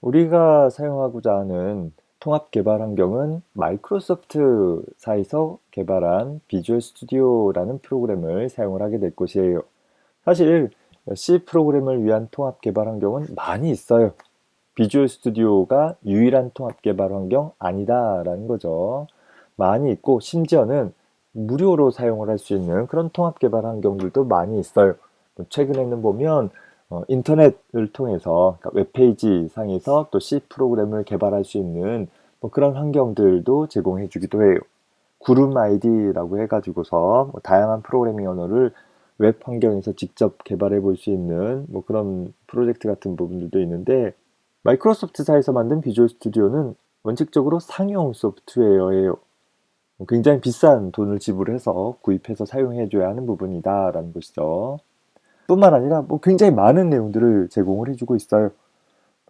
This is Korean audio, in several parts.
우리가 사용하고자 하는 통합 개발 환경은 마이크로소프트사에서 개발한 비주얼 스튜디오라는 프로그램을 사용을 하게 될 것이에요. 사실 C 프로그램을 위한 통합 개발 환경은 많이 있어요. 비주얼 스튜디오가 유일한 통합 개발 환경 아니다라는 거죠. 많이 있고 심지어는 무료로 사용을 할 수 있는 그런 통합 개발 환경들도 많이 있어요. 최근에는 보면 인터넷을 통해서 그러니까 웹페이지 상에서 또 C 프로그램을 개발할 수 있는 그런 환경들도 제공해 주기도 해요. 구름 아이디라고 해가지고서 다양한 프로그래밍 언어를 웹 환경에서 직접 개발해 볼 수 있는 그런 프로젝트 같은 부분들도 있는데, 마이크로소프트사에서 만든 비주얼 스튜디오는 원칙적으로 상용 소프트웨어예요. 굉장히 비싼 돈을 지불해서 구입해서 사용해 줘야 하는 부분이다라는 것이죠. 뿐만 아니라 굉장히 많은 내용들을 제공을 해주고 있어요.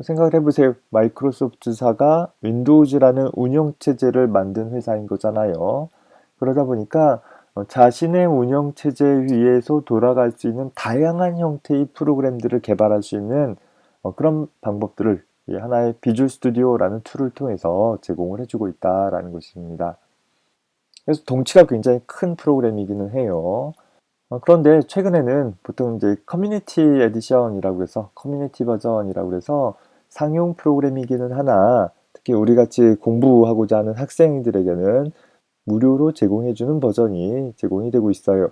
생각을 해보세요. 마이크로소프트사가 윈도우즈라는 운영체제를 만든 회사인 거잖아요. 그러다 보니까 자신의 운영체제 위에서 돌아갈 수 있는 다양한 형태의 프로그램들을 개발할 수 있는 그런 방법들을 이 하나의 비주얼 스튜디오라는 툴을 통해서 제공을 해주고 있다라는 것입니다. 그래서 덩치가 굉장히 큰 프로그램이기는 해요. 그런데 최근에는 보통 이제 커뮤니티 에디션이라고 해서 커뮤니티 버전이라고 해서 상용 프로그램이기는 하나, 특히 우리 같이 공부하고자 하는 학생들에게는 무료로 제공해주는 버전이 제공이 되고 있어요.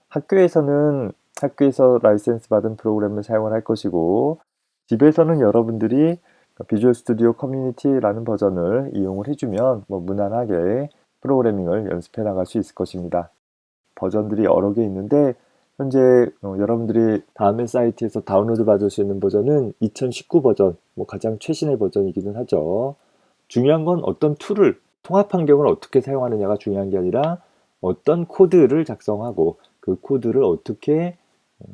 학교에서는 학교에서 라이센스 받은 프로그램을 사용을 할 것이고, 집에서는 여러분들이 비주얼 스튜디오 커뮤니티라는 버전을 이용을 해주면 무난하게 프로그래밍을 연습해 나갈 수 있을 것입니다. 버전들이 여러 개 있는데, 현재 여러분들이 다음의 사이트에서 다운로드 받을 수 있는 버전은 2019 버전, 가장 최신의 버전이기는 하죠. 중요한 건 어떤 툴을, 통합 환경을 어떻게 사용하느냐가 중요한 게 아니라 어떤 코드를 작성하고 그 코드를 어떻게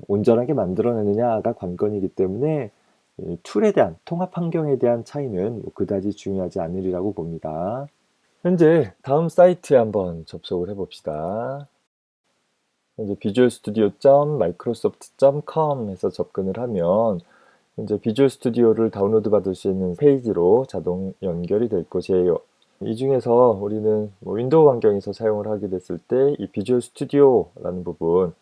온전하게 만들어내느냐가 관건이기 때문에 이 툴에 대한, 통합 환경에 대한 차이는 그다지 중요하지 않으리라고 봅니다. 현재 다음 사이트에 한번 접속을 해봅시다. 이제 비주얼 studio.microsoft.com에서 접근을 하면 이제 비주얼 스튜디오를 다운로드 받을 수 있는 페이지로 자동 연결이 될 것이에요. 이 중에서 우리는 윈도우 환경에서 사용을 하게 됐을 때 이 비주얼 스튜디오라는 부분,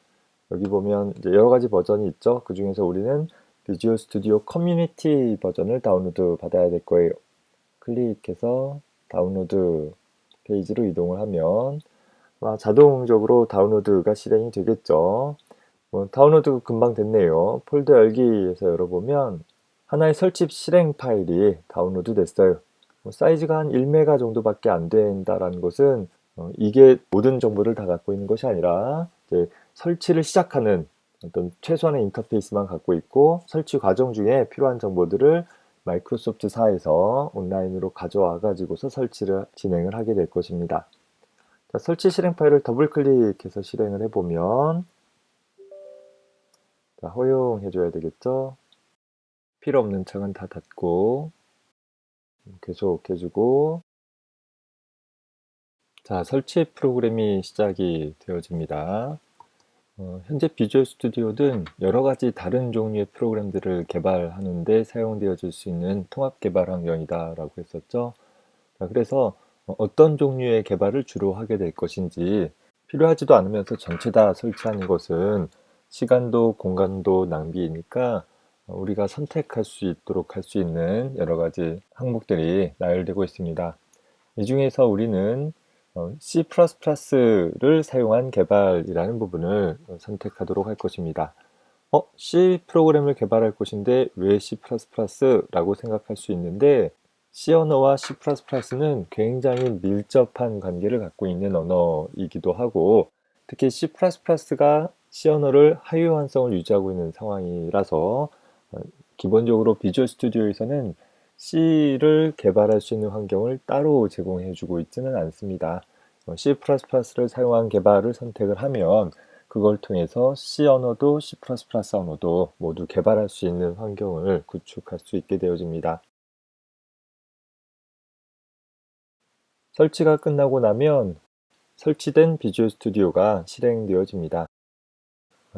여기 보면 이제 여러 가지 버전이 있죠. 그 중에서 우리는 비주얼 스튜디오 커뮤니티 버전을 다운로드 받아야 될 거예요. 클릭해서 다운로드 페이지로 이동을 하면 자동적으로 다운로드가 실행이 되겠죠. 다운로드 금방 됐네요. 폴더 열기에서 열어보면 하나의 설치 실행 파일이 다운로드 됐어요. 사이즈가 한 1메가 정도밖에 안 된다라는 것은 이게 모든 정보를 다 갖고 있는 것이 아니라 이제 설치를 시작하는 어떤 최소한의 인터페이스만 갖고 있고, 설치 과정 중에 필요한 정보들을 마이크로소프트사에서 온라인으로 가져와 가지고서 설치를 진행을 하게 될 것입니다. 자, 설치 실행 파일을 더블 클릭해서 실행을 해보면, 자, 허용해 줘야 되겠죠. 필요 없는 창은 다 닫고 계속 해주고, 자, 설치 프로그램이 시작이 되어집니다. 현재 비주얼 스튜디오는 여러 가지 다른 종류의 프로그램들을 개발하는데 사용되어질 수 있는 통합 개발 환경이다라고 했었죠. 자, 그래서 어떤 종류의 개발을 주로 하게 될 것인지, 필요하지도 않으면서 전체 다 설치하는 것은 시간도 공간도 낭비이니까 우리가 선택할 수 있도록 할 수 있는 여러 가지 항목들이 나열되고 있습니다. 이 중에서 우리는 C++를 사용한 개발이라는 부분을 선택하도록 할 것입니다. C 프로그램을 개발할 것인데 왜 C++라고 생각할 수 있는데, C 언어와 C++는 굉장히 밀접한 관계를 갖고 있는 언어이기도 하고, 특히 C++가 C 언어를 하위환성을 유지하고 있는 상황이라서 기본적으로 비주얼 스튜디오에서는 C를 개발할 수 있는 환경을 따로 제공해 주고 있지는 않습니다. C++를 사용한 개발을 선택을 하면 그걸 통해서 C 언어도 C++ 언어도 모두 개발할 수 있는 환경을 구축할 수 있게 되어집니다. 설치가 끝나고 나면 설치된 비주얼 스튜디오가 실행되어집니다.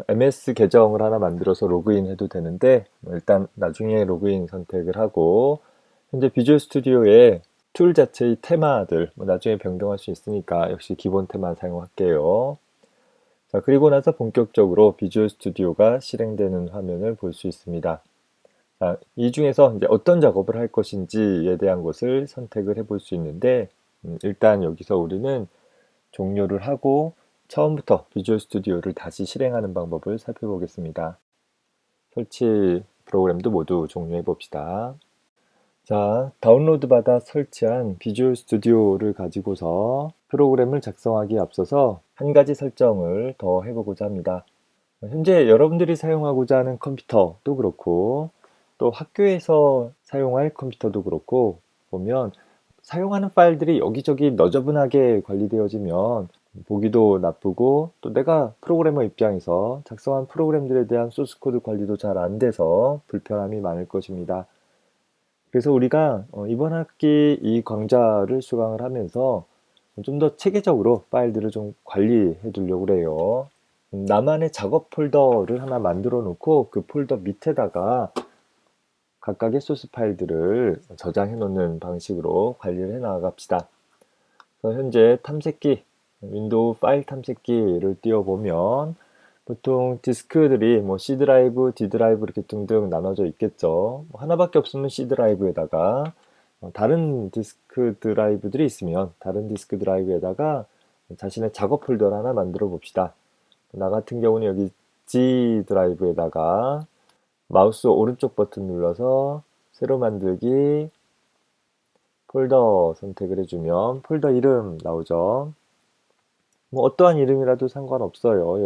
MS 계정을 하나 만들어서 로그인 해도 되는데 일단 나중에 로그인 선택을 하고 현재 비주얼 스튜디오의 툴 자체의 테마들 나중에 변경할 수 있으니까 역시 기본 테마 사용할게요. 자, 그리고 나서 본격적으로 비주얼 스튜디오가 실행되는 화면을 볼 수 있습니다. 자, 이 중에서 이제 어떤 작업을 할 것인지에 대한 것을 선택을 해볼 수 있는데 일단 여기서 우리는 종료를 하고 처음부터 비주얼 스튜디오를 다시 실행하는 방법을 살펴보겠습니다. 설치 프로그램도 모두 종료해 봅시다. 자, 다운로드 받아 설치한 비주얼 스튜디오를 가지고서 프로그램을 작성하기에 앞서서 한 가지 설정을 더 해보고자 합니다. 현재 여러분들이 사용하고자 하는 컴퓨터도 그렇고 또 학교에서 사용할 컴퓨터도 그렇고 보면 사용하는 파일들이 여기저기 너저분하게 관리되어지면 보기도 나쁘고 또 내가 프로그래머 입장에서 작성한 프로그램들에 대한 소스 코드 관리도 잘 안 돼서 불편함이 많을 것입니다. 그래서 우리가 이번 학기 이 강좌를 수강을 하면서 좀 더 체계적으로 파일들을 좀 관리해 두려고 그래요. 나만의 작업 폴더를 하나 만들어 놓고 그 폴더 밑에다가 각각의 소스 파일들을 저장해 놓는 방식으로 관리를 해 나갑시다. 그래서 현재 탐색기, 윈도우 파일 탐색기를 띄워보면 보통 디스크들이 뭐 C 드라이브, D 드라이브 이렇게 등등 나눠져 있겠죠. 하나밖에 없으면 C 드라이브에다가 다른 디스크 드라이브들이 있으면 다른 디스크 드라이브에다가 자신의 작업 폴더를 하나 만들어 봅시다. 나 같은 경우는 여기 G 드라이브에다가 마우스 오른쪽 버튼 눌러서 새로 만들기 폴더 선택을 해주면 폴더 이름 나오죠. 뭐 어떠한 이름이라도 상관없어요.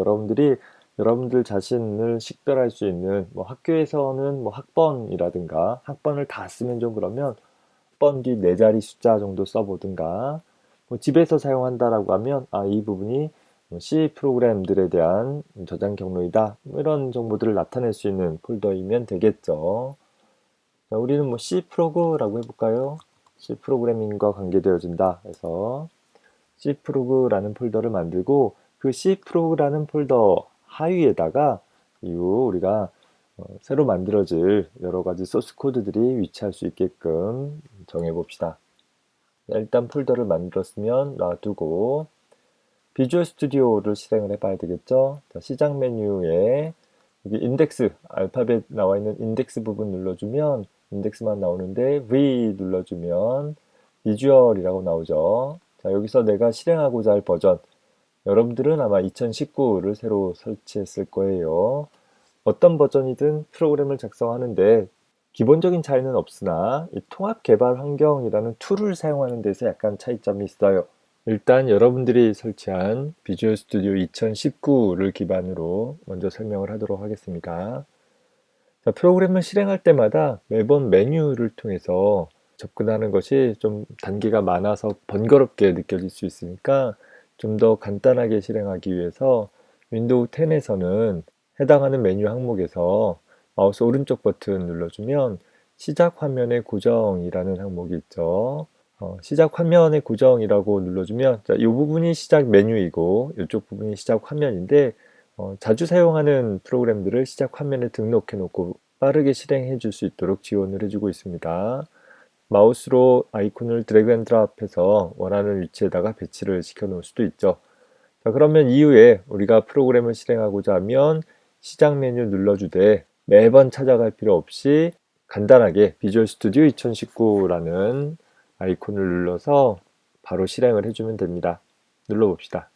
여러분들 자신을 식별할 수 있는 뭐 학교에서는 뭐 학번이라든가 학번을 다 쓰면 좀 그러면 학번 뒤 네 자리 숫자 정도 써보든가 뭐 집에서 사용한다라고 하면 이 부분이 C 프로그램들에 대한 저장 경로이다 뭐 이런 정보들을 나타낼 수 있는 폴더이면 되겠죠. 자, 우리는 뭐 C 프로그라고 해볼까요? C 프로그래밍과 관계되어진다 해서 C 프로그라는 폴더를 만들고 그 C 프로그라는 폴더 하위에다가 이후 우리가 새로 만들어질 여러 가지 소스 코드들이 위치할 수 있게끔 정해 봅시다. 일단 폴더를 만들었으면 놔두고 비주얼 스튜디오를 실행을 해봐야 되겠죠. 자, 시작 메뉴에 여기 인덱스, 알파벳 나와 있는 인덱스 부분 눌러주면 인덱스만 나오는데 V 눌러주면 비주얼이라고 나오죠. 자, 여기서 내가 실행하고자 할 버전, 여러분들은 아마 2019를 새로 설치했을 거예요. 어떤 버전이든 프로그램을 작성하는데 기본적인 차이는 없으나 이 통합 개발 환경이라는 툴을 사용하는 데서 약간 차이점이 있어요. 일단 여러분들이 설치한 비주얼 스튜디오 2019를 기반으로 먼저 설명을 하도록 하겠습니다. 자, 프로그램을 실행할 때마다 매번 메뉴를 통해서 접근하는 것이 좀 단계가 많아서 번거롭게 느껴질 수 있으니까 좀 더 간단하게 실행하기 위해서 윈도우 10에서는 해당하는 메뉴 항목에서 마우스 오른쪽 버튼 눌러주면 시작 화면의 고정이라는 항목이 있죠. 시작 화면의 고정이라고 눌러주면 자, 이 부분이 시작 메뉴이고 이쪽 부분이 시작 화면인데 자주 사용하는 프로그램들을 시작 화면에 등록해 놓고 빠르게 실행해 줄 수 있도록 지원을 해주고 있습니다. 마우스로 아이콘을 드래그 앤 드랍해서 원하는 위치에다가 배치를 시켜 놓을 수도 있죠. 자, 그러면 이후에 우리가 프로그램을 실행하고자 하면 시작 메뉴 눌러주되 매번 찾아갈 필요 없이 간단하게 비주얼 스튜디오 2019라는 아이콘을 눌러서 바로 실행을 해주면 됩니다. 눌러봅시다.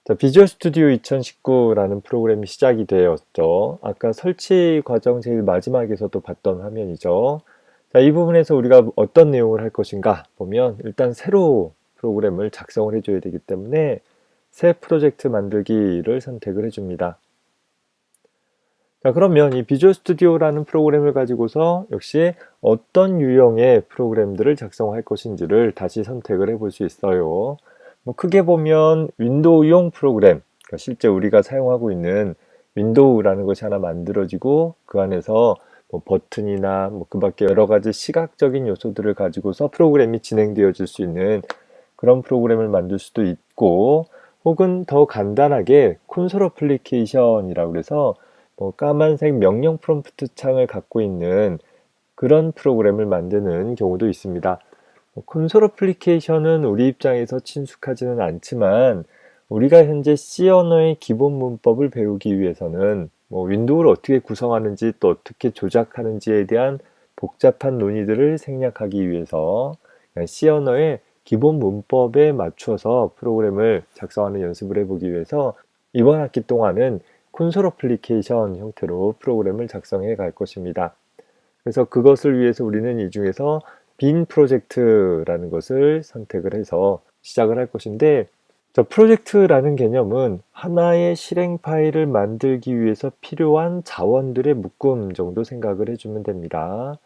자, 비주얼 스튜디오 2019라는 프로그램이 시작이 되었죠. 아까 설치 과정 제일 마지막에서도 봤던 화면이죠. 자, 이 부분에서 우리가 어떤 내용을 할 것인가 보면 일단 새로 프로그램을 작성을 해줘야 되기 때문에 새 프로젝트 만들기를 선택을 해줍니다. 자, 그러면 이 비주얼 스튜디오라는 프로그램을 가지고서 역시 어떤 유형의 프로그램들을 작성할 것인지를 다시 선택을 해볼 수 있어요. 뭐 크게 보면 윈도우용 프로그램, 그러니까 실제 우리가 사용하고 있는 윈도우라는 것이 하나 만들어지고 그 안에서 뭐 버튼이나 뭐 그 밖에 여러 가지 시각적인 요소들을 가지고서 프로그램이 진행되어질 수 있는 그런 프로그램을 만들 수도 있고 혹은 더 간단하게 콘솔 어플리케이션이라고 해서 까만색 명령 프롬프트 창을 갖고 있는 그런 프로그램을 만드는 경우도 있습니다. 콘솔 어플리케이션은 우리 입장에서 친숙하지는 않지만 우리가 현재 C 언어의 기본 문법을 배우기 위해서는 윈도우를 어떻게 구성하는지 또 어떻게 조작하는지에 대한 복잡한 논의들을 생략하기 위해서 C 언어의 기본 문법에 맞춰서 프로그램을 작성하는 연습을 해보기 위해서 이번 학기 동안은 콘솔 어플리케이션 형태로 프로그램을 작성해 갈 것입니다. 그래서 그것을 위해서 우리는 이 중에서 빈 프로젝트라는 것을 선택을 해서 시작을 할 것인데, 저 프로젝트라는 개념은 하나의 실행 파일을 만들기 위해서 필요한 자원들의 묶음 정도 생각을 해주면 됩니다.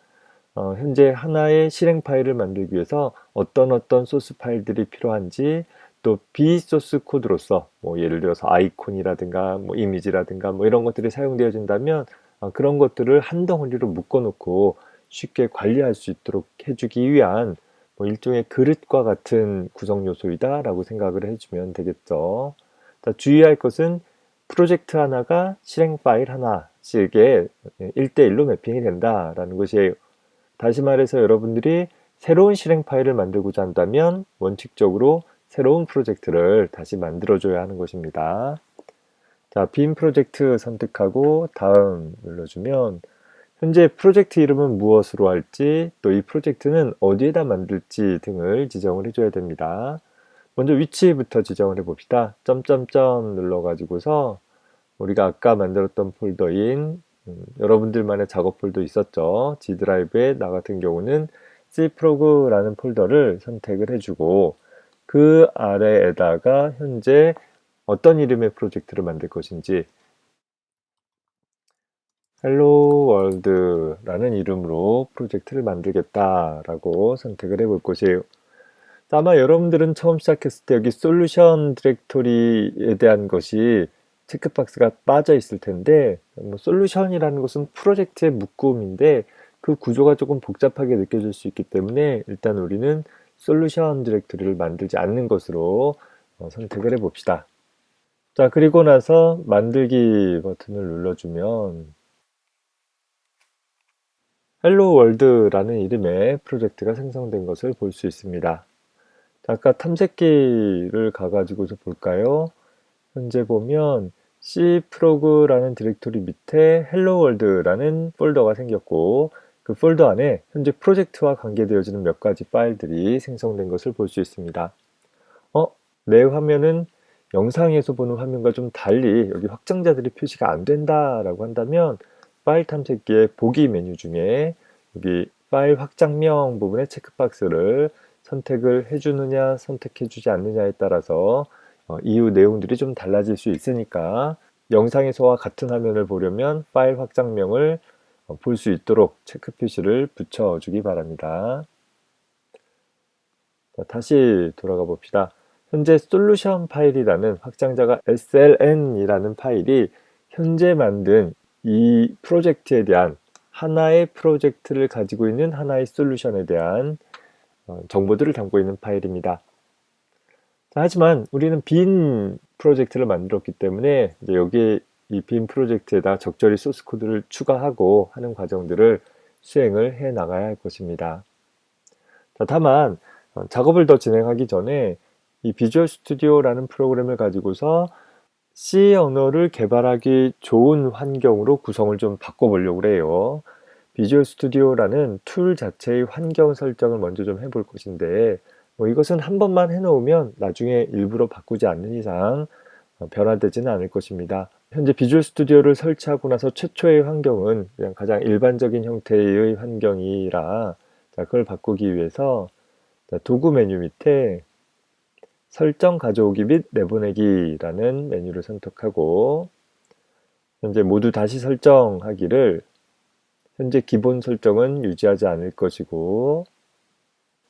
현재 하나의 실행 파일을 만들기 위해서 어떤 소스 파일들이 필요한지, 또 비소스 코드로서 예를 들어서 아이콘이라든가 이미지라든가 이런 것들이 사용되어진다면 그런 것들을 한 덩어리로 묶어놓고 쉽게 관리할 수 있도록 해주기 위한 일종의 그릇과 같은 구성 요소이다 라고 생각을 해주면 되겠죠. 자, 주의할 것은 프로젝트 하나가 실행 파일 하나씩에 1대1로 매핑이 된다라는 것이에요. 다시 말해서 여러분들이 새로운 실행 파일을 만들고자 한다면 원칙적으로 새로운 프로젝트를 다시 만들어줘야 하는 것입니다. 자, 빈 프로젝트 선택하고 다음 눌러주면 현재 프로젝트 이름은 무엇으로 할지, 또 이 프로젝트는 어디에다 만들지 등을 지정을 해줘야 됩니다. 먼저 위치부터 지정을 해봅시다. 점점점 눌러가지고서 우리가 아까 만들었던 폴더인 여러분들만의 작업 폴더 있었죠. G 드라이브에 나 같은 경우는 Cprogra라는 폴더를 선택을 해주고 그 아래에다가 현재 어떤 이름의 프로젝트를 만들 것인지 Hello World라는 이름으로 프로젝트를 만들겠다라고 선택을 해볼 것이에요. 아마 여러분들은 처음 시작했을 때 여기 솔루션 디렉토리에 대한 것이 체크박스가 빠져 있을 텐데 솔루션이라는 것은 프로젝트의 묶음인데 그 구조가 조금 복잡하게 느껴질 수 있기 때문에 일단 우리는 솔루션 디렉토리를 만들지 않는 것으로 선택을 해봅시다. 자, 그리고 나서 만들기 버튼을 눌러주면 헬로 월드라는 이름의 프로젝트가 생성된 것을 볼 수 있습니다. 자, 아까 탐색기를 가가지고서 볼까요? 현재 보면 Cprogra라는 디렉토리 밑에 헬로 월드라는 폴더가 생겼고 그 폴더 안에 현재 프로젝트와 관계되어지는 몇 가지 파일들이 생성된 것을 볼 수 있습니다. 내 화면은 영상에서 보는 화면과 좀 달리 여기 확장자들이 표시가 안 된다라고 한다면 파일 탐색기의 보기 메뉴 중에 여기 파일 확장명 부분의 체크박스를 선택을 해주느냐 선택해주지 않느냐에 따라서 이후 내용들이 좀 달라질 수 있으니까 영상에서와 같은 화면을 보려면 파일 확장명을 볼 수 있도록 체크 표시를 붙여주기 바랍니다. 자, 다시 돌아가 봅시다. 현재 솔루션 파일이라는 확장자가 sln이라는 파일이 현재 만든 이 프로젝트에 대한 하나의 프로젝트를 가지고 있는 하나의 솔루션에 대한 정보들을 담고 있는 파일입니다. 자, 하지만 우리는 빈 프로젝트를 만들었기 때문에 이제 여기에 이 빈 프로젝트에다 적절히 소스 코드를 추가하고 하는 과정들을 수행을 해 나가야 할 것입니다. 자, 다만 작업을 더 진행하기 전에 이 비주얼 스튜디오라는 프로그램을 가지고서 C 언어를 개발하기 좋은 환경으로 구성을 좀 바꿔보려고 해요. 비주얼 스튜디오라는 툴 자체의 환경 설정을 먼저 좀 해볼 것인데 이것은 한 번만 해놓으면 나중에 일부러 바꾸지 않는 이상 변화되지는 않을 것입니다. 현재 비주얼 스튜디오를 설치하고 나서 최초의 환경은 그냥 가장 일반적인 형태의 환경이라 그걸 바꾸기 위해서 도구 메뉴 밑에 설정 가져오기 및 내보내기라는 메뉴를 선택하고 현재 모두 다시 설정하기를 현재 기본 설정은 유지하지 않을 것이고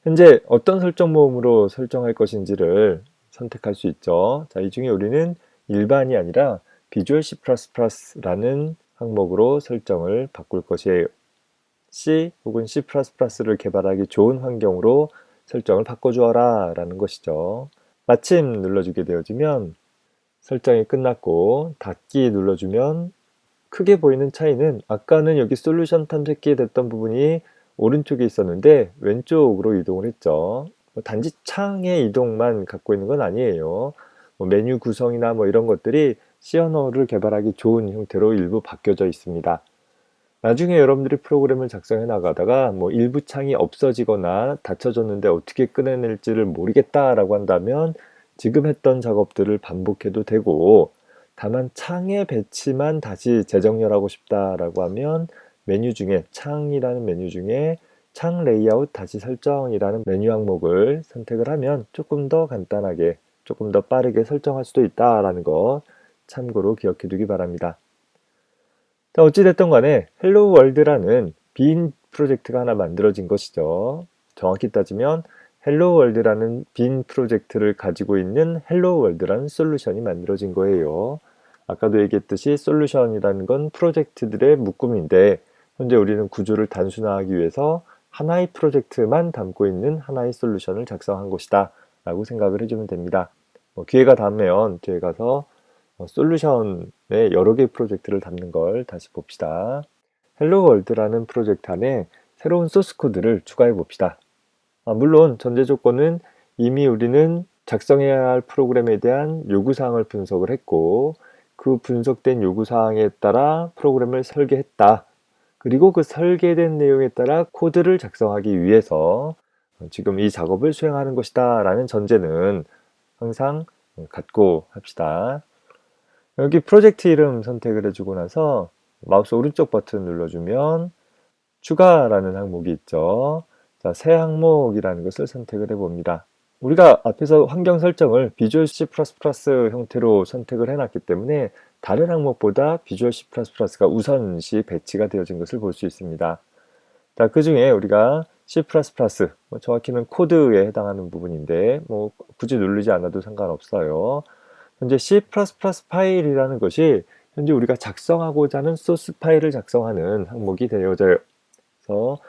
현재 어떤 설정 모음으로 설정할 것인지를 선택할 수 있죠. 자, 이 중에 우리는 일반이 아니라 비주얼 C++라는 항목으로 설정을 바꿀 것이에요. C 혹은 C++를 개발하기 좋은 환경으로 설정을 바꿔주어라 라는 것이죠. 마침 눌러주게 되어지면 설정이 끝났고 닫기 눌러주면 크게 보이는 차이는 아까는 여기 솔루션 탐색기에 됐던 부분이 오른쪽에 있었는데 왼쪽으로 이동을 했죠. 단지 창의 이동만 갖고 있는 건 아니에요. 메뉴 구성이나 이런 것들이 C 언어를 개발하기 좋은 형태로 일부 바뀌어져 있습니다. 나중에 여러분들이 프로그램을 작성해 나가다가 일부 창이 없어지거나 닫혀졌는데 어떻게 꺼내낼지를 모르겠다라고 한다면 지금 했던 작업들을 반복해도 되고, 다만 창의 배치만 다시 재정렬하고 싶다라고 하면 메뉴 중에 창이라는 메뉴 중에 창 레이아웃 다시 설정이라는 메뉴 항목을 선택을 하면 조금 더 간단하게 조금 더 빠르게 설정할 수도 있다라는 거 참고로 기억해 두기 바랍니다. 자, 어찌됐든 간에 헬로우 월드라는 빈 프로젝트가 하나 만들어진 것이죠. 정확히 따지면 헬로우 월드라는 빈 프로젝트를 가지고 있는 헬로우 월드라는 솔루션이 만들어진 거예요. 아까도 얘기했듯이 솔루션이라는 건 프로젝트들의 묶음인데 현재 우리는 구조를 단순화하기 위해서 하나의 프로젝트만 담고 있는 하나의 솔루션을 작성한 것이다 라고 생각을 해주면 됩니다. 기회가 닿으면 뒤에 가서 솔루션의 여러 개의 프로젝트를 담는 걸 다시 봅시다. 헬로 월드라는 프로젝트 안에 새로운 소스 코드를 추가해 봅시다. 물론 전제 조건은 이미 우리는 작성해야 할 프로그램에 대한 요구사항을 분석을 했고 그 분석된 요구사항에 따라 프로그램을 설계했다. 그리고 그 설계된 내용에 따라 코드를 작성하기 위해서 지금 이 작업을 수행하는 것이다 라는 전제는 항상 갖고 합시다. 여기 프로젝트 이름 선택을 해주고 나서 마우스 오른쪽 버튼 눌러주면 추가라는 항목이 있죠. 자, 새 항목이라는 것을 선택을 해봅니다. 우리가 앞에서 환경 설정을 비주얼 C++ 형태로 선택을 해놨기 때문에 다른 항목보다 비주얼 C++가 우선시 배치가 되어진 것을 볼 수 있습니다. 자, 그 중에 우리가 C++, 정확히는 코드에 해당하는 부분인데 굳이 누르지 않아도 상관없어요. 현재 C++ 파일이라는 것이 현재 우리가 작성하고자 하는 소스 파일을 작성하는 항목이 되어져요. 그래서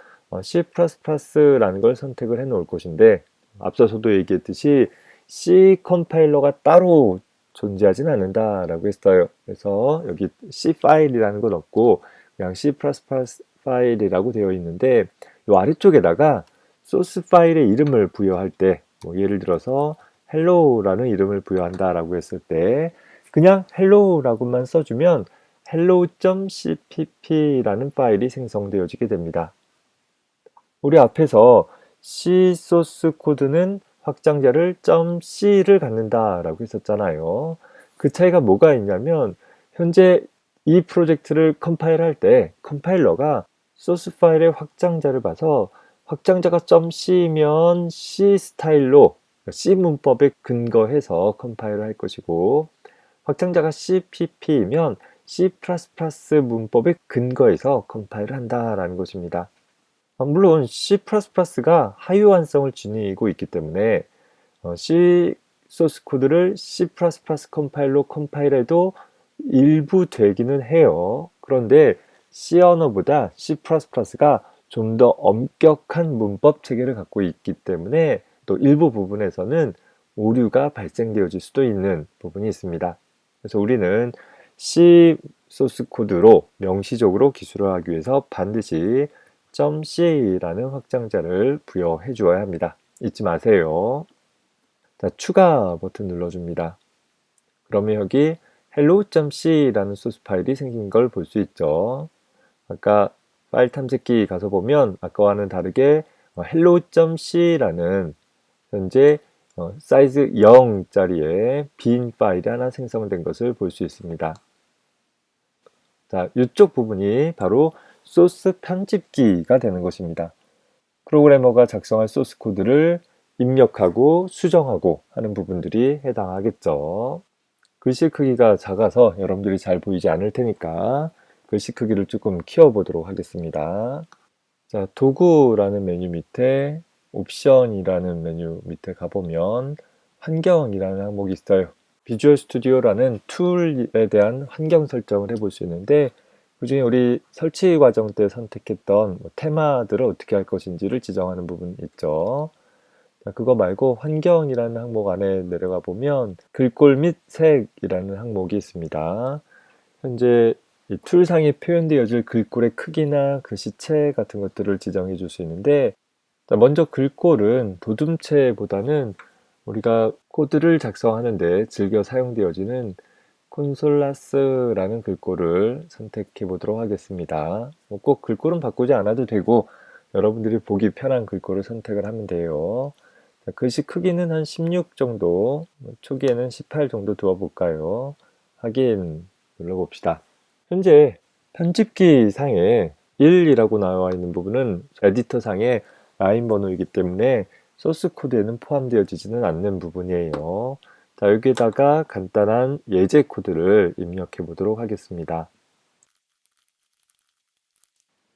C++라는 걸 선택을 해 놓을 것인데 앞서서도 얘기했듯이 C 컴파일러가 따로 존재하진 않는다라고 했어요. 그래서 여기 C 파일이라는 건 없고 그냥 C++ 파일이라고 되어 있는데 이 아래쪽에다가 소스 파일의 이름을 부여할 때 예를 들어서 hello라는 이름을 부여한다라고 했을 때 그냥 hello라고만 써주면 hello.cpp라는 파일이 생성되어지게 됩니다. 우리 앞에서 C 소스 코드는 확장자를 .c를 갖는다라고 했었잖아요. 그 차이가 뭐가 있냐면 현재 이 프로젝트를 컴파일할 때 컴파일러가 소스 파일의 확장자를 봐서 확장자가 .c면 C 스타일로 C 문법에 근거해서 컴파일을 할 것이고 확장자가 CPP이면 C++ 문법에 근거해서 컴파일을 한다라는 것입니다. 물론 C++가 하유한성을 지니고 있기 때문에 C 소스 코드를 C++ 컴파일로 컴파일해도 일부 되기는 해요. 그런데 C 언어보다 C++가 좀 더 엄격한 문법 체계를 갖고 있기 때문에 또 일부 부분에서는 오류가 발생되어질 수도 있는 부분이 있습니다. 그래서 우리는 C 소스 코드로 명시적으로 기술을 하기 위해서 반드시 .c라는 확장자를 부여해 주어야 합니다. 잊지 마세요. 자, 추가 버튼 눌러줍니다. 그러면 여기 hello.c라는 소스 파일이 생긴 걸 볼 수 있죠. 아까 파일 탐색기 가서 보면 아까와는 다르게 hello.c라는 현재 사이즈 0짜리의 빈 파일이 하나 생성된 것을 볼 수 있습니다. 자, 이쪽 부분이 바로 소스 편집기가 되는 것입니다. 프로그래머가 작성할 소스 코드를 입력하고 수정하고 하는 부분들이 해당하겠죠. 글씨 크기가 작아서 여러분들이 잘 보이지 않을 테니까 글씨 크기를 조금 키워보도록 하겠습니다. 자, 도구라는 메뉴 밑에 옵션이라는 메뉴 밑에 가보면 환경이라는 항목이 있어요. 비주얼 스튜디오라는 툴에 대한 환경 설정을 해볼 수 있는데 그 중에 우리 설치 과정 때 선택했던 테마들을 어떻게 할 것인지를 지정하는 부분이 있죠. 자, 그거 말고 환경이라는 항목 안에 내려가 보면 글꼴 및 색이라는 항목이 있습니다. 현재 이 툴상에 표현되어질 글꼴의 크기나 글씨체 같은 것들을 지정해 줄 수 있는데, 자, 먼저 글꼴은 도둠체보다는 우리가 코드를 작성하는데 즐겨 사용되어지는 콘솔라스라는 글꼴을 선택해 보도록 하겠습니다. 꼭 글꼴은 바꾸지 않아도 되고 여러분들이 보기 편한 글꼴을 선택을 하면 돼요. 자, 글씨 크기는 한 16 정도, 초기에는 18 정도 두어 볼까요? 확인 눌러봅시다. 현재 편집기 상에 1이라고 나와 있는 부분은 에디터 상의 라인 번호이기 때문에 소스 코드에는 포함되어지지는 않는 부분이에요. 자, 여기에다가 간단한 예제 코드를 입력해 보도록 하겠습니다.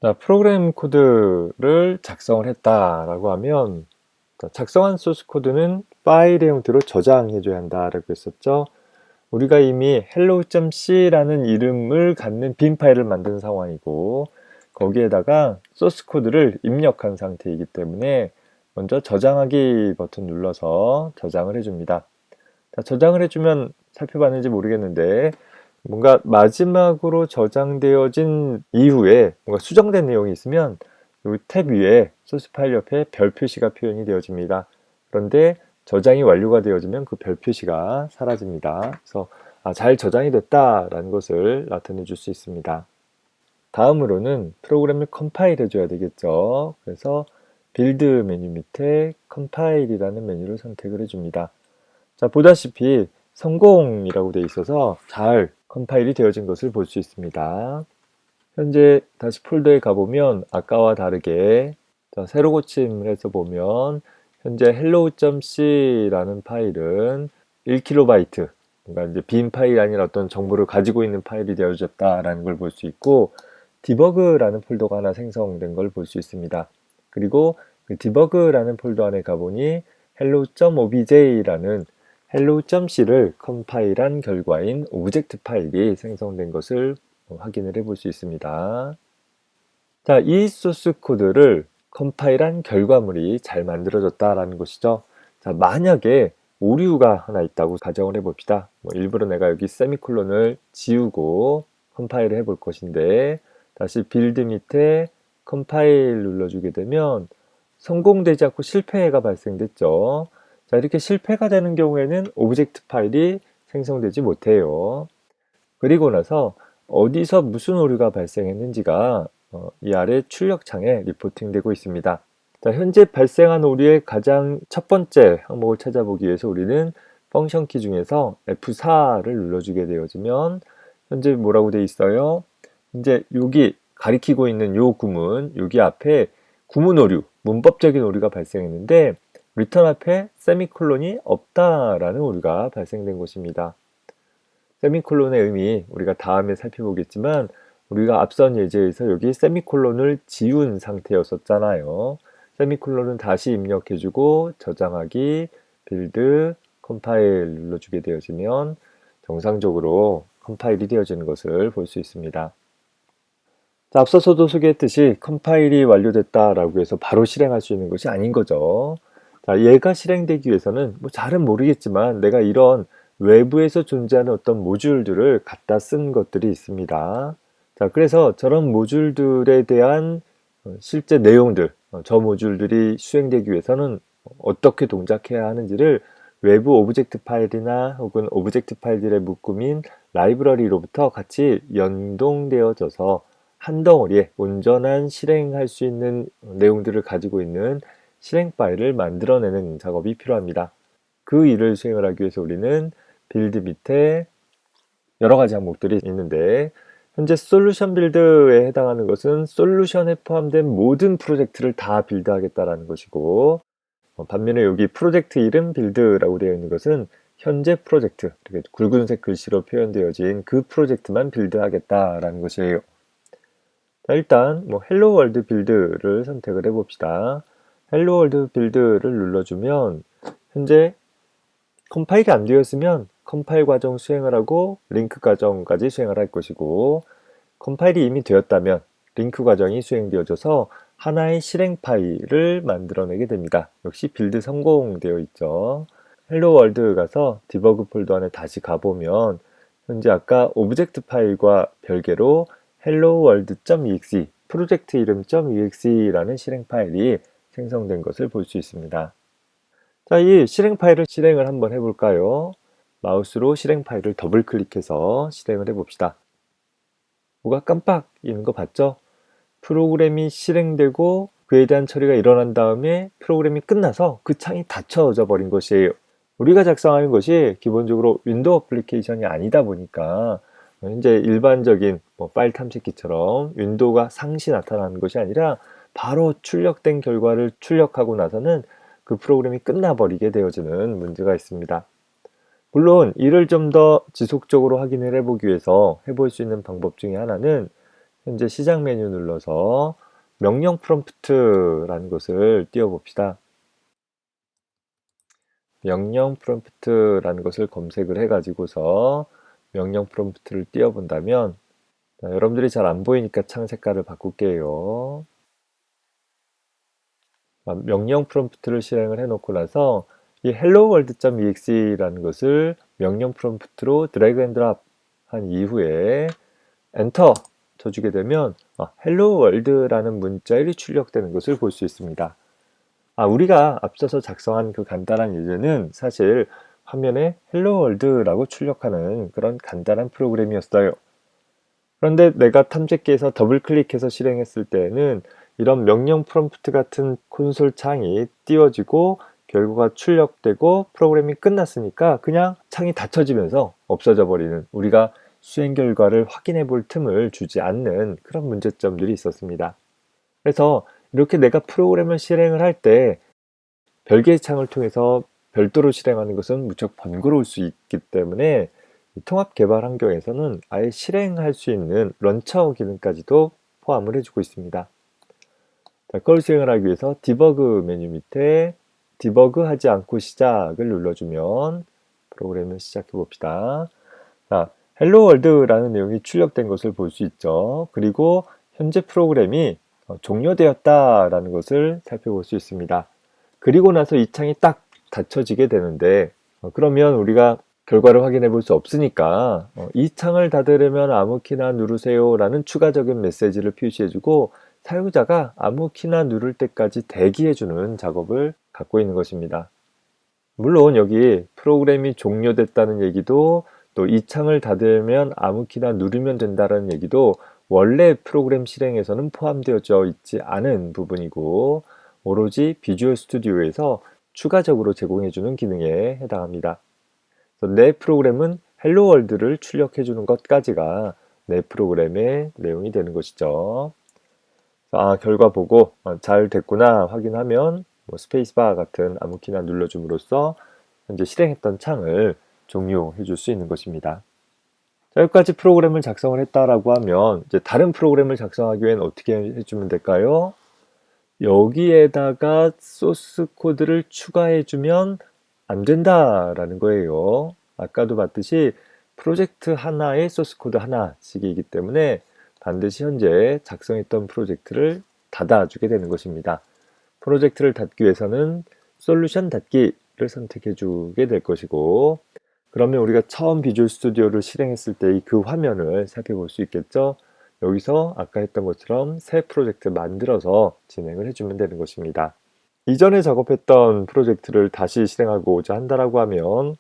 자, 프로그램 코드를 작성을 했다라고 하면, 자, 작성한 소스 코드는 파일의 형태로 저장해 줘야 한다라고 했었죠. 우리가 이미 hello.c라는 이름을 갖는 빈 파일을 만든 상황이고, 거기에다가 소스 코드를 입력한 상태이기 때문에 먼저 저장하기 버튼 눌러서 저장을 해줍니다. 자, 저장을 해주면 살펴봤는지 모르겠는데, 뭔가 마지막으로 저장되어진 이후에 뭔가 수정된 내용이 있으면 이 탭 위에 소스 파일 옆에 별 표시가 표현이 되어집니다. 그런데 저장이 완료가 되어지면 그 별 표시가 사라집니다. 그래서 잘 저장이 됐다라는 것을 나타내 줄 수 있습니다. 다음으로는 프로그램을 컴파일 해줘야 되겠죠. 그래서 빌드 메뉴 밑에 컴파일이라는 메뉴를 선택을 해줍니다. 자, 보다시피 성공이라고 되어 있어서 잘 컴파일이 되어진 것을 볼 수 있습니다. 현재 다시 폴더에 가보면 아까와 다르게 새로 고침을 해서 보면 현재 hello.c라는 파일은 1KB, 그러니까 이제 빈 파일이 아니라 어떤 정보를 가지고 있는 파일이 되어졌다라는 걸 볼 수 있고, 디버그라는 폴더가 하나 생성된 걸 볼 수 있습니다. 그리고 그 디버그라는 폴더 안에 가보니 hello.obj라는 hello.c를 컴파일한 결과인 오브젝트 파일이 생성된 것을 확인을 해볼 수 있습니다. 자, 이 소스 코드를 컴파일한 결과물이 잘 만들어졌다라는 것이죠. 자, 만약에 오류가 하나 있다고 가정을 해봅시다. 일부러 내가 여기 세미콜론을 지우고 컴파일을 해볼 것인데, 다시 빌드 밑에 컴파일 눌러주게 되면 성공되지 않고 실패가 발생됐죠. 자, 이렇게 실패가 되는 경우에는 오브젝트 파일이 생성되지 못해요. 그리고 나서 어디서 무슨 오류가 발생했는지가 이 아래 출력창에 리포팅 되고 있습니다. 자, 현재 발생한 오류의 가장 첫 번째 항목을 찾아보기 위해서 우리는 펑션 키 중에서 F4를 눌러주게 되어지면 현재 뭐라고 되어 있어요? 이제 여기 가리키고 있는 요 구문, 여기 앞에 구문 오류, 문법적인 오류가 발생했는데 리턴 앞에 세미콜론이 없다라는 오류가 발생된 것입니다. 세미콜론의 의미 우리가 다음에 살펴보겠지만, 우리가 앞선 예제에서 여기 세미콜론을 지운 상태였었잖아요. 세미콜론은 다시 입력해주고 저장하기, 빌드, 컴파일 눌러주게 되어지면 정상적으로 컴파일이 되어지는 것을 볼 수 있습니다. 자, 앞서서도 소개했듯이 컴파일이 완료됐다라고 해서 바로 실행할 수 있는 것이 아닌 거죠. 자, 얘가 실행되기 위해서는 잘은 모르겠지만 내가 이런 외부에서 존재하는 어떤 모듈들을 갖다 쓴 것들이 있습니다. 자, 그래서 저런 모듈들에 대한 실제 내용들, 저 모듈들이 수행되기 위해서는 어떻게 동작해야 하는지를 외부 오브젝트 파일이나 혹은 오브젝트 파일들의 묶음인 라이브러리로부터 같이 연동되어져서 한 덩어리에 온전한 실행할 수 있는 내용들을 가지고 있는 실행 파일을 만들어내는 작업이 필요합니다. 그 일을 수행을 하기 위해서 우리는 빌드 밑에 여러 가지 항목들이 있는데, 현재 솔루션 빌드에 해당하는 것은 솔루션에 포함된 모든 프로젝트를 다 빌드하겠다라는 것이고, 반면에 여기 프로젝트 이름 빌드라고 되어 있는 것은 현재 프로젝트, 이렇게 굵은색 글씨로 표현되어진 그 프로젝트만 빌드하겠다라는 것이에요. 자, 일단 헬로 월드 빌드를 선택을 해봅시다. 헬로 월드 빌드를 눌러주면 현재 컴파일이 안 되었으면 컴파일 과정 수행을 하고 링크 과정까지 수행을 할 것이고, 컴파일이 이미 되었다면 링크 과정이 수행되어져서 하나의 실행 파일을 만들어내게 됩니다. 역시 빌드 성공되어 있죠. 헬로 월드 가서 디버그 폴더 안에 다시 가보면 현재 아까 오브젝트 파일과 별개로 hello world.exe 프로젝트 이름 .exe라는 실행 파일이 생성된 것을 볼 수 있습니다. 자, 이 실행 파일을 실행을 한번 해볼까요? 마우스로 실행 파일을 더블 클릭해서 실행을 해봅시다. 뭐가 깜빡이는 거 봤죠? 프로그램이 실행되고 그에 대한 처리가 일어난 다음에 프로그램이 끝나서 그 창이 닫혀져 버린 것이에요. 우리가 작성하는 것이 기본적으로 윈도우 애플리케이션이 아니다 보니까 이제 일반적인 파일 탐색기처럼 윈도우가 상시 나타나는 것이 아니라 바로 출력된 결과를 출력하고 나서는 그 프로그램이 끝나버리게 되어지는 문제가 있습니다. 물론 이를 좀 더 지속적으로 확인을 해보기 위해서 해볼 수 있는 방법 중에 하나는 현재 시작 메뉴 눌러서 명령 프롬프트라는 것을 띄워봅시다. 명령 프롬프트라는 것을 검색을 해가지고서 명령 프롬프트를 띄워본다면 여러분들이 잘 안 보이니까 창 색깔을 바꿀게요. 명령 프롬프트를 실행을 해놓고 나서 이 helloworld.exe라는 것을 명령 프롬프트로 드래그 앤 드랍 한 이후에 엔터 쳐주게 되면 hello world라는 문자일이 출력되는 것을 볼 수 있습니다. 우리가 앞서서 작성한 그 간단한 예제는 사실 화면에 hello world라고 출력하는 그런 간단한 프로그램이었어요. 그런데 내가 탐색기에서 더블 클릭해서 실행했을 때는 이런 명령 프롬프트 같은 콘솔 창이 띄워지고 결과가 출력되고 프로그램이 끝났으니까 그냥 창이 닫혀지면서 없어져 버리는, 우리가 수행 결과를 확인해 볼 틈을 주지 않는 그런 문제점들이 있었습니다. 그래서 이렇게 내가 프로그램을 실행을 할 때 별개의 창을 통해서 별도로 실행하는 것은 무척 번거로울 수 있기 때문에 통합 개발 환경에서는 아예 실행할 수 있는 런처 기능까지도 포함을 해주고 있습니다. 자, 그걸 수행을 하기 위해서 디버그 메뉴 밑에 디버그 하지 않고 시작을 눌러주면 프로그램을 시작해 봅시다. 자, 헬로 월드라는 내용이 출력된 것을 볼 수 있죠. 그리고 현재 프로그램이 종료되었다라는 것을 살펴볼 수 있습니다. 그리고 나서 이 창이 딱 닫혀지게 되는데 그러면 우리가 결과를 확인해 볼 수 없으니까 이 창을 닫으려면 아무 키나 누르세요 라는 추가적인 메시지를 표시해주고 사용자가 아무 키나 누를 때까지 대기해주는 작업을 갖고 있는 것입니다. 물론 여기 프로그램이 종료됐다는 얘기도 또 이 창을 닫으면 아무 키나 누르면 된다는 얘기도 원래 프로그램 실행에서는 포함되어져 있지 않은 부분이고 오로지 비주얼 스튜디오에서 추가적으로 제공해주는 기능에 해당합니다. 내 프로그램은 헬로 월드를 출력해주는 것까지가 내 프로그램의 내용이 되는 것이죠. 결과 보고 잘 됐구나 확인하면 스페이스바 같은 아무 키나 눌러줌으로써 현재 실행했던 창을 종료해 줄 수 있는 것입니다. 자, 여기까지 프로그램을 작성을 했다라고 하면 이제 다른 프로그램을 작성하기 위해는 어떻게 해주면 될까요? 여기에다가 소스 코드를 추가해 주면 안 된다라는 거예요. 아까도 봤듯이 프로젝트 하나에 소스 코드 하나씩이기 때문에 반드시 현재 작성했던 프로젝트를 닫아주게 되는 것입니다. 프로젝트를 닫기 위해서는 솔루션 닫기를 선택해 주게 될 것이고, 그러면 우리가 처음 비주얼 스튜디오를 실행했을 때 그 화면을 살펴볼 수 있겠죠. 여기서 아까 했던 것처럼 새 프로젝트 만들어서 진행을 해주면 되는 것입니다. 이전에 작업했던 프로젝트를 다시 실행하고자 한다라고 하면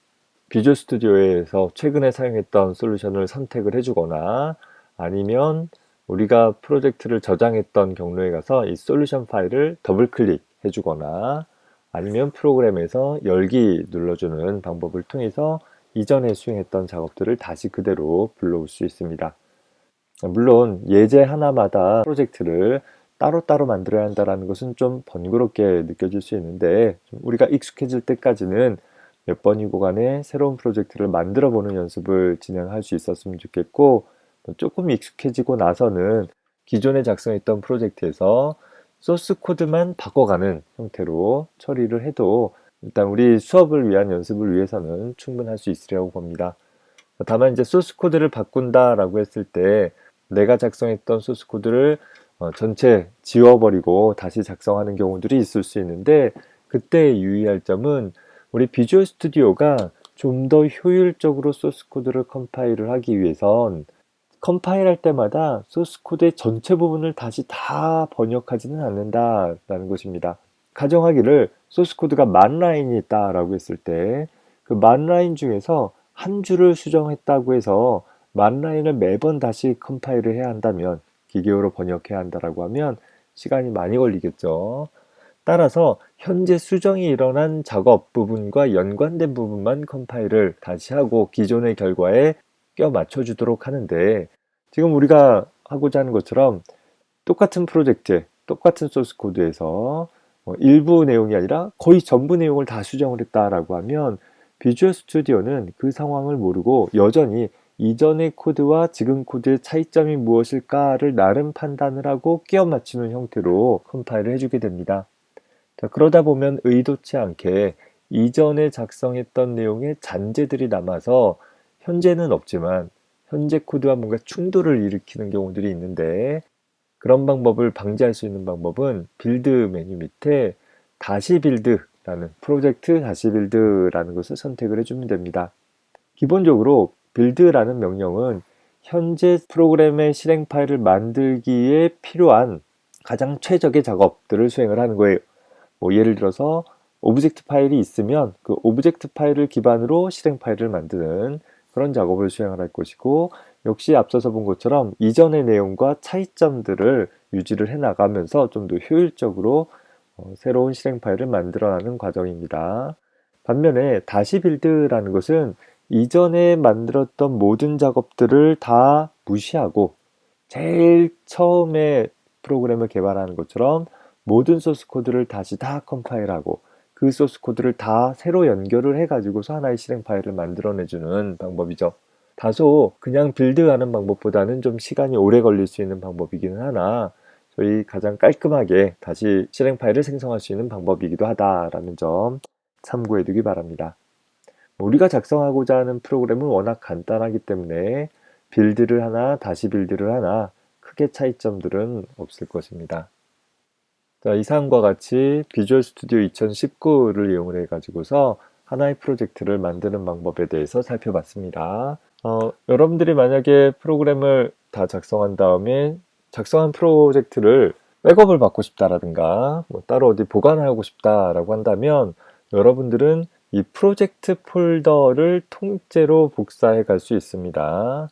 비주얼 스튜디오에서 최근에 사용했던 솔루션을 선택을 해주거나 아니면 우리가 프로젝트를 저장했던 경로에 가서 이 솔루션 파일을 더블 클릭해 주거나 아니면 프로그램에서 열기 눌러주는 방법을 통해서 이전에 수행했던 작업들을 다시 그대로 불러올 수 있습니다. 물론 예제 하나마다 프로젝트를 따로따로 만들어야 한다는 것은 좀 번거롭게 느껴질 수 있는데 우리가 익숙해질 때까지는 몇 번이고 간에 새로운 프로젝트를 만들어 보는 연습을 진행할 수 있었으면 좋겠고, 조금 익숙해지고 나서는 기존에 작성했던 프로젝트에서 소스 코드만 바꿔가는 형태로 처리를 해도 일단 우리 수업을 위한 연습을 위해서는 충분할 수 있으리라고 봅니다. 다만 이제 소스 코드를 바꾼다라고 했을 때 내가 작성했던 소스 코드를 전체 지워버리고 다시 작성하는 경우들이 있을 수 있는데, 그때 유의할 점은 우리 비주얼 스튜디오가 좀 더 효율적으로 소스 코드를 컴파일을 하기 위해선 컴파일할 때마다 소스 코드의 전체 부분을 다시 다 번역하지는 않는다라는 것입니다. 가정하기를 소스 코드가 10,000라인이 있다라고 했을 때 그 10,000라인 중에서 한 줄을 수정했다고 해서 10,000라인을 매번 다시 컴파일을 해야 한다면, 기계어로 번역해야 한다라고 하면 시간이 많이 걸리겠죠. 따라서 현재 수정이 일어난 작업 부분과 연관된 부분만 컴파일을 다시 하고 기존의 결과에 껴 맞춰주도록 하는데, 지금 우리가 하고자 하는 것처럼 똑같은 프로젝트, 똑같은 소스 코드에서 일부 내용이 아니라 거의 전부 내용을 다 수정을 했다라고 하면 비주얼 스튜디오는 그 상황을 모르고 여전히 이전의 코드와 지금 코드의 차이점이 무엇일까를 나름 판단을 하고 끼워 맞추는 형태로 컴파일을 해주게 됩니다. 자, 그러다 보면 의도치 않게 이전에 작성했던 내용의 잔재들이 남아서 현재는 없지만 현재 코드와 뭔가 충돌을 일으키는 경우들이 있는데, 그런 방법을 방지할 수 있는 방법은 빌드 메뉴 밑에 다시 빌드라는, 프로젝트 다시 빌드라는 것을 선택을 해주면 됩니다. 기본적으로 빌드라는 명령은 현재 프로그램의 실행 파일을 만들기에 필요한 가장 최적의 작업들을 수행을 하는 거예요. 예를 들어서 오브젝트 파일이 있으면 그 오브젝트 파일을 기반으로 실행 파일을 만드는 그런 작업을 수행을 할 것이고, 역시 앞서서 본 것처럼 이전의 내용과 차이점들을 유지를 해 나가면서 좀 더 효율적으로 새로운 실행 파일을 만들어가는 과정입니다. 반면에 다시 빌드라는 것은 이전에 만들었던 모든 작업들을 다 무시하고 제일 처음에 프로그램을 개발하는 것처럼 모든 소스 코드를 다시 다 컴파일하고 그 소스 코드를 다 새로 연결을 해가지고서 하나의 실행 파일을 만들어내주는 방법이죠. 다소 그냥 빌드하는 방법보다는 좀 시간이 오래 걸릴 수 있는 방법이기는 하나, 저희 가장 깔끔하게 다시 실행 파일을 생성할 수 있는 방법이기도 하다라는 점 참고해 두기 바랍니다. 우리가 작성하고자 하는 프로그램은 워낙 간단하기 때문에 빌드를 하나 다시 빌드를 하나 크게 차이점들은 없을 것입니다. 자, 이상과 같이 비주얼 스튜디오 2019를 이용을 해가지고서 하나의 프로젝트를 만드는 방법에 대해서 살펴봤습니다. 여러분들이 만약에 프로그램을 다 작성한 다음에 작성한 프로젝트를 백업을 받고 싶다라든가 따로 어디 보관하고 싶다라고 한다면, 여러분들은 이 프로젝트 폴더를 통째로 복사해 갈 수 있습니다.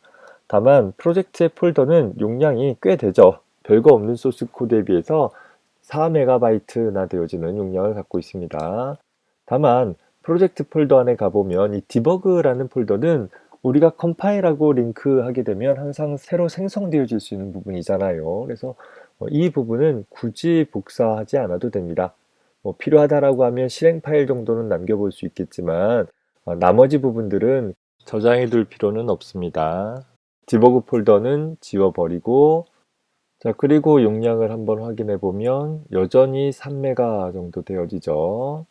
다만 프로젝트의 폴더는 용량이 꽤 되죠. 별거 없는 소스 코드에 비해서 4MB나 되어지는 용량을 갖고 있습니다. 다만 프로젝트 폴더 안에 가보면 이 디버그라는 폴더는 우리가 컴파일하고 링크하게 되면 항상 새로 생성되어질 수 있는 부분이잖아요. 그래서 이 부분은 굳이 복사하지 않아도 됩니다. 필요하다라고 하면 실행 파일 정도는 남겨볼 수 있겠지만 나머지 부분들은 저장해 둘 필요는 없습니다. 디버그 폴더는 지워버리고, 자, 그리고 용량을 한번 확인해 보면 여전히 3메가 정도 되어지죠.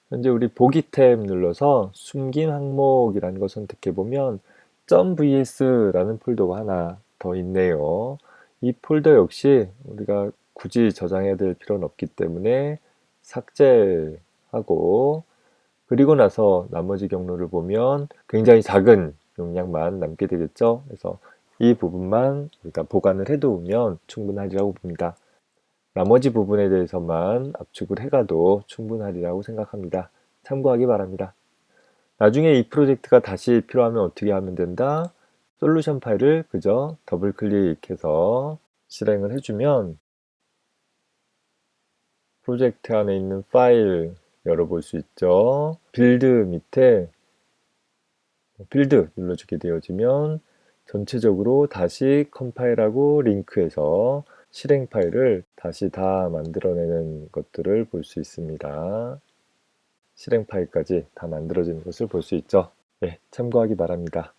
현재 우리 보기 탭 눌러서 숨긴 항목이라는 걸 선택해 보면 .vs라는 폴더가 하나 더 있네요. 이 폴더 역시 우리가 굳이 저장해야 될 필요는 없기 때문에 삭제하고, 그리고 나서 나머지 경로를 보면 굉장히 작은 용량만 남게 되겠죠. 그래서 이 부분만 우리가 보관을 해두면 충분하리라고 봅니다. 나머지 부분에 대해서만 압축을 해가도 충분하리라고 생각합니다. 참고하기 바랍니다. 나중에 이 프로젝트가 다시 필요하면 어떻게 하면 된다? 솔루션 파일을 그저 더블 클릭해서 실행을 해주면 프로젝트 안에 있는 파일 열어볼 수 있죠. 빌드 밑에 빌드 눌러주게 되어지면 전체적으로 다시 컴파일하고 링크해서 실행 파일을 다시 다 만들어내는 것들을 볼 수 있습니다. 실행 파일까지 다 만들어지는 것을 볼 수 있죠. 네, 참고하기 바랍니다.